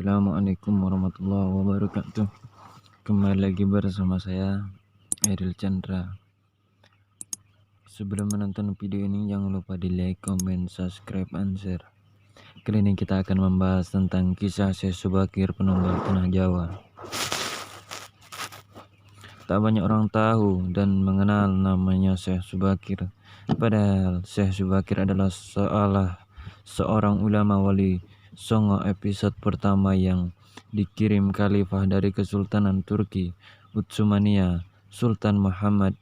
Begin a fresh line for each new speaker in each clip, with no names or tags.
Assalamualaikum warahmatullahi wabarakatuh. Kembali lagi bersama saya Eril Chandra. Sebelum menonton video ini jangan lupa di like, comment, subscribe, and share. Kali ini kita akan membahas tentang kisah Syekh Subakir penunggal Tanah Jawa. Tak banyak orang tahu dan mengenal namanya Syekh Subakir. Padahal Syekh Subakir adalah seorang ulama wali Songo episode pertama yang dikirim khalifah dari Kesultanan Turki Utsmania Sultan Muhammad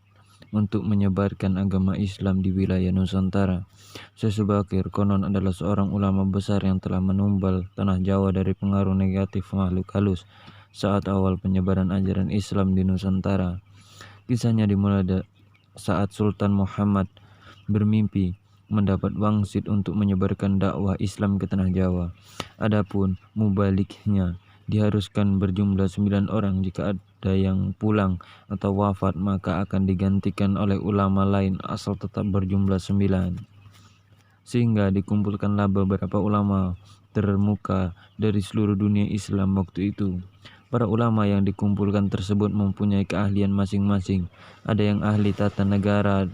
untuk menyebarkan agama Islam di wilayah Nusantara. Syekh Subakir konon adalah seorang ulama besar yang telah menumbal tanah Jawa dari pengaruh negatif makhluk halus saat awal penyebaran ajaran Islam di Nusantara. Kisahnya dimulai saat Sultan Muhammad bermimpi mendapat wangsit untuk menyebarkan dakwah Islam ke tanah Jawa. Adapun mubaliknya diharuskan berjumlah 9 orang. Jika ada yang pulang atau wafat maka akan digantikan oleh ulama lain asal tetap berjumlah 9. Sehingga dikumpulkanlah beberapa ulama termuka dari seluruh dunia Islam waktu itu. Para ulama yang dikumpulkan tersebut mempunyai keahlian masing-masing. Ada yang ahli tata negara,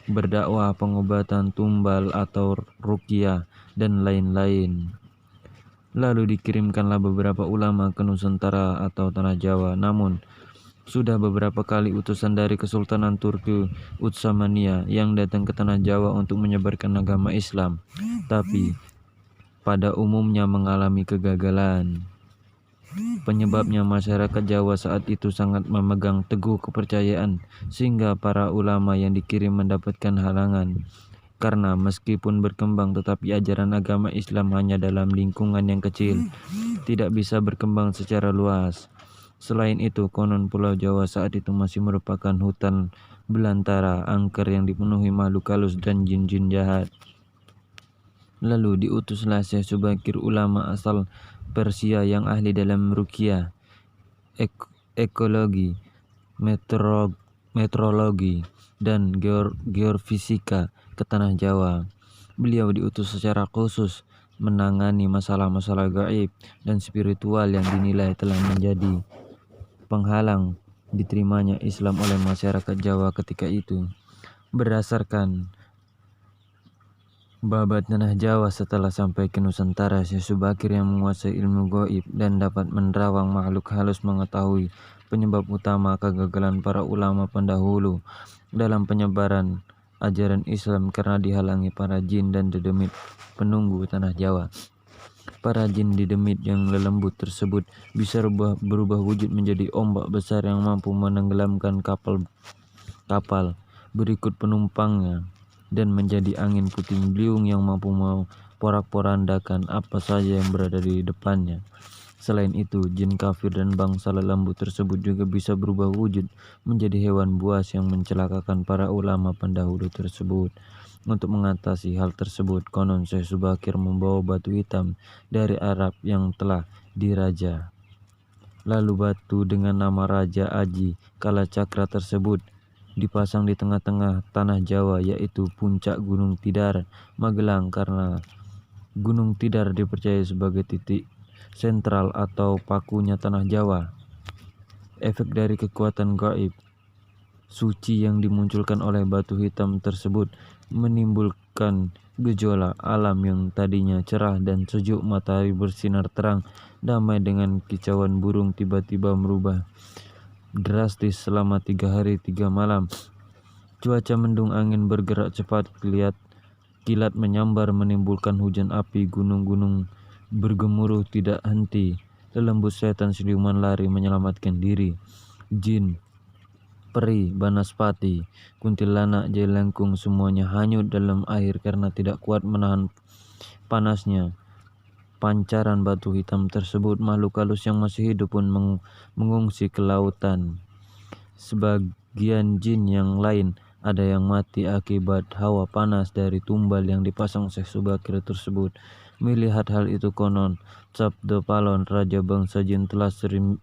berdakwah, pengobatan, tumbal atau ruqyah, dan lain-lain. Lalu dikirimkanlah beberapa ulama ke Nusantara atau tanah Jawa. Namun sudah beberapa kali utusan dari Kesultanan Turki Utsmania yang datang ke tanah Jawa untuk menyebarkan agama Islam, tapi pada umumnya mengalami kegagalan. Penyebabnya masyarakat Jawa saat itu sangat memegang teguh kepercayaan, sehingga para ulama yang dikirim mendapatkan halangan. Karena meskipun berkembang tetapi ajaran agama Islam hanya dalam lingkungan yang kecil, tidak bisa berkembang secara luas. Selain itu, konon Pulau Jawa saat itu masih merupakan hutan belantara angker yang dipenuhi makhluk halus dan jin-jin jahat. Lalu diutuslah Syekh Subakir, ulama asal Persia yang ahli dalam ruqyah, ekologi, meteorologi, dan geofisika ke tanah Jawa. Beliau diutus secara khusus menangani masalah-masalah gaib dan spiritual yang dinilai telah menjadi penghalang diterimanya Islam oleh masyarakat Jawa ketika itu. Berdasarkan babat tanah Jawa, setelah sampai ke Nusantara, Syekh Subakir yang menguasai ilmu gaib dan dapat menerawang makhluk halus mengetahui penyebab utama kegagalan para ulama pendahulu dalam penyebaran ajaran Islam karena dihalangi para jin dan dedemit penunggu tanah Jawa. Para jin dedemit yang lelembut tersebut bisa berubah wujud menjadi ombak besar yang mampu menenggelamkan kapal berikut penumpangnya, dan menjadi angin puting beliung yang mampu memporak-porandakan apa saja yang berada di depannya. Selain itu, jin kafir dan bangsa lelembut tersebut juga bisa berubah wujud menjadi hewan buas yang mencelakakan para ulama pendahulu tersebut. Untuk mengatasi hal tersebut, konon Syekh Subakir membawa batu hitam dari Arab yang telah diraja. Lalu batu dengan nama Raja Aji Kalacakra tersebut dipasang di tengah-tengah tanah Jawa, yaitu puncak Gunung Tidar, Magelang, karena Gunung Tidar dipercaya sebagai titik sentral atau pakunya tanah Jawa. Efek dari kekuatan gaib suci yang dimunculkan oleh batu hitam tersebut menimbulkan gejolak alam yang tadinya cerah dan sejuk, matahari bersinar terang damai dengan kicauan burung tiba-tiba merubah drastis selama 3 hari 3 malam. Cuaca mendung, angin bergerak cepat, kilat menyambar menimbulkan hujan api, gunung-gunung bergemuruh tidak henti, lelembut setan siluman lari menyelamatkan diri, jin, peri, banaspati, kuntilanak, jelangkung semuanya hanyut dalam air karena tidak kuat menahan panasnya pancaran batu hitam tersebut. Makhluk halus yang masih hidup pun mengungsi ke lautan. Sebagian jin yang lain ada yang mati akibat hawa panas dari tumbal yang dipasang Syekh Subakir tersebut. Melihat hal itu konon, Sabdo Palon, Raja bangsa Jin telah 9.000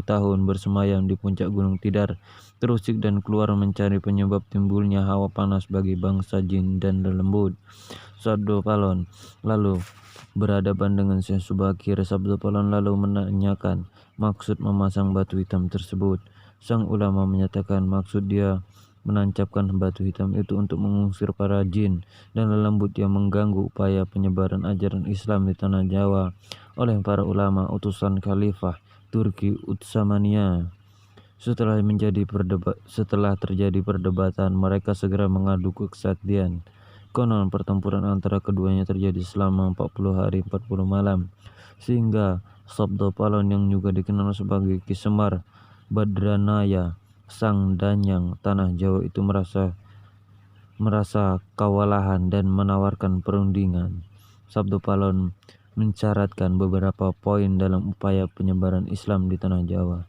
tahun bersemayam di puncak Gunung Tidar, terusik dan keluar mencari penyebab timbulnya hawa panas bagi bangsa Jin dan lembut. Sabdo Palon lalu berhadapan dengan Syekh Subakir. Sabdo Palon lalu menanyakan maksud memasang batu hitam tersebut. Sang ulama menyatakan maksud dia menancapkan batu hitam itu untuk mengusir para jin dan lembut yang mengganggu upaya penyebaran ajaran Islam di tanah Jawa oleh para ulama utusan Khalifah Turki Utsmaniyah. Setelah terjadi perdebatan, mereka segera mengadu kesaktian. Konon pertempuran antara keduanya terjadi selama 40 hari 40 malam, sehingga Sabdo Palon yang juga dikenal sebagai Ki Semar Badranaya, Sang Danyang tanah Jawa itu merasa kewalahan dan menawarkan perundingan. Sabdo Palon mencaratkan beberapa poin dalam upaya penyebaran Islam di tanah Jawa.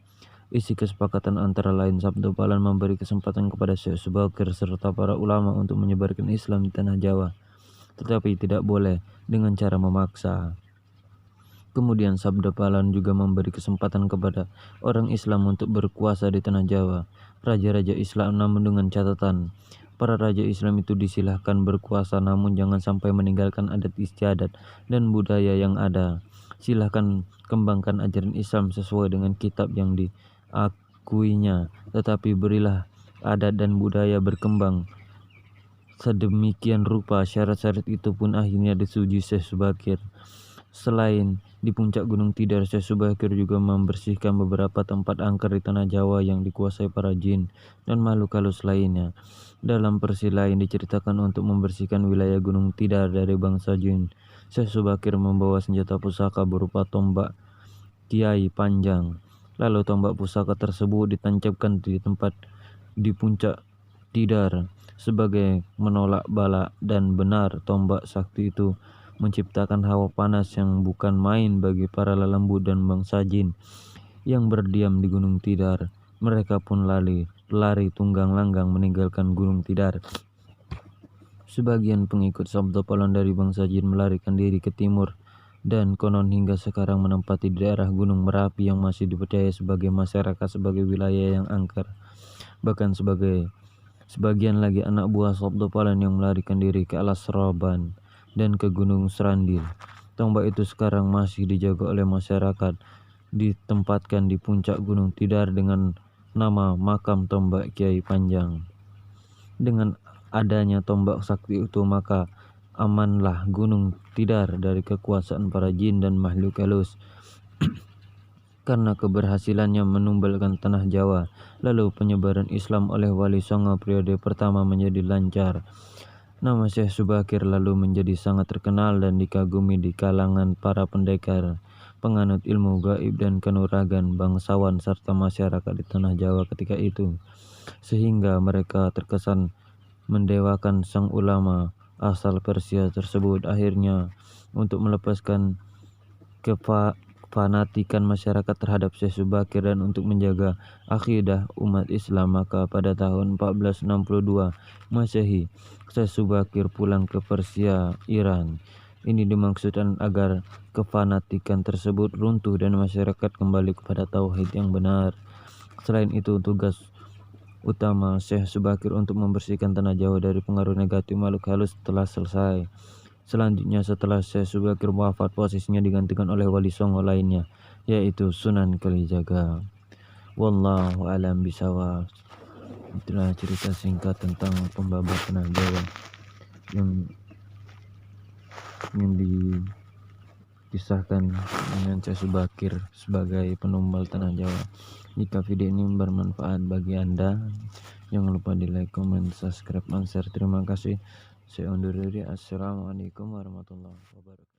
Isi kesepakatan antara lain, Sabdo Palon memberi kesempatan kepada Syekh Subakir serta para ulama untuk menyebarkan Islam di tanah Jawa, tetapi tidak boleh dengan cara memaksa. Kemudian Sabdo Palon juga memberi kesempatan kepada orang Islam untuk berkuasa di tanah Jawa. Raja-raja Islam, namun dengan catatan, para raja Islam itu disilahkan berkuasa, namun jangan sampai meninggalkan adat istiadat dan budaya yang ada. Silahkan kembangkan ajaran Islam sesuai dengan kitab yang diakuinya, tetapi berilah adat dan budaya berkembang sedemikian rupa. Syarat-syarat itu pun akhirnya disetujui Syekh Subakir. Selain di puncak Gunung Tidar, Syekh Subakir juga membersihkan beberapa tempat angker di tanah Jawa yang dikuasai para jin dan makhluk halus lainnya. Dalam versi lain diceritakan untuk membersihkan wilayah Gunung Tidar dari bangsa jin, Syekh Subakir membawa senjata pusaka berupa tombak Kiai Panjang. Lalu tombak pusaka tersebut ditancapkan di tempat di puncak Tidar sebagai menolak bala, dan benar tombak sakti itu menciptakan hawa panas yang bukan main bagi para lelembut dan bangsa jin yang berdiam di Gunung Tidar. Mereka pun lari tunggang langgang meninggalkan Gunung Tidar. Sebagian pengikut Sabdo Palon dari bangsa jin melarikan diri ke timur dan konon hingga sekarang menempati daerah Gunung Merapi yang masih dipercaya sebagai masyarakat sebagai wilayah yang angker. Bahkan sebagian lagi anak buah Sabdo Palon yang melarikan diri ke Alas Roban dan ke Gunung Serandil. Tombak itu sekarang masih dijaga oleh masyarakat, ditempatkan di puncak Gunung Tidar dengan nama makam tombak Kiai Panjang. Dengan adanya tombak sakti itu, maka amanlah Gunung Tidar dari kekuasaan para jin dan makhluk halus. Karena keberhasilannya menumbalkan tanah Jawa, lalu penyebaran Islam oleh Wali Songo periode pertama menjadi lancar. Nama Syekh Subakir lalu menjadi sangat terkenal dan dikagumi di kalangan para pendekar, penganut ilmu gaib dan kanuragan, bangsawan serta masyarakat di tanah Jawa ketika itu, sehingga mereka terkesan mendewakan sang ulama asal Persia tersebut. Akhirnya, untuk melepaskan kefanatikan masyarakat terhadap Syekh Subakir dan untuk menjaga akidah umat Islam, maka pada tahun 1462 Masehi, Syekh Subakir pulang ke Persia, Iran. Ini dimaksudkan agar kefanatikan tersebut runtuh dan masyarakat kembali kepada tauhid yang benar. Selain itu, tugas utama Syekh Subakir untuk membersihkan tanah Jawa dari pengaruh negatif makhluk halus telah selesai. Selanjutnya, setelah Syekh Subakir wafat, posisinya digantikan oleh Wali Songo lainnya, yaitu Sunan Kalijaga. Wallahu alam bisawab. Itulah cerita singkat tentang pembabat tanah Jawa yang dikisahkan dengan Syekh Subakir sebagai penumbal tanah Jawa. Jika video ini bermanfaat bagi Anda, jangan lupa di like, comment, subscribe, dan share. Terima kasih. Saya undur diri. Assalamualaikum warahmatullahi wabarakatuh.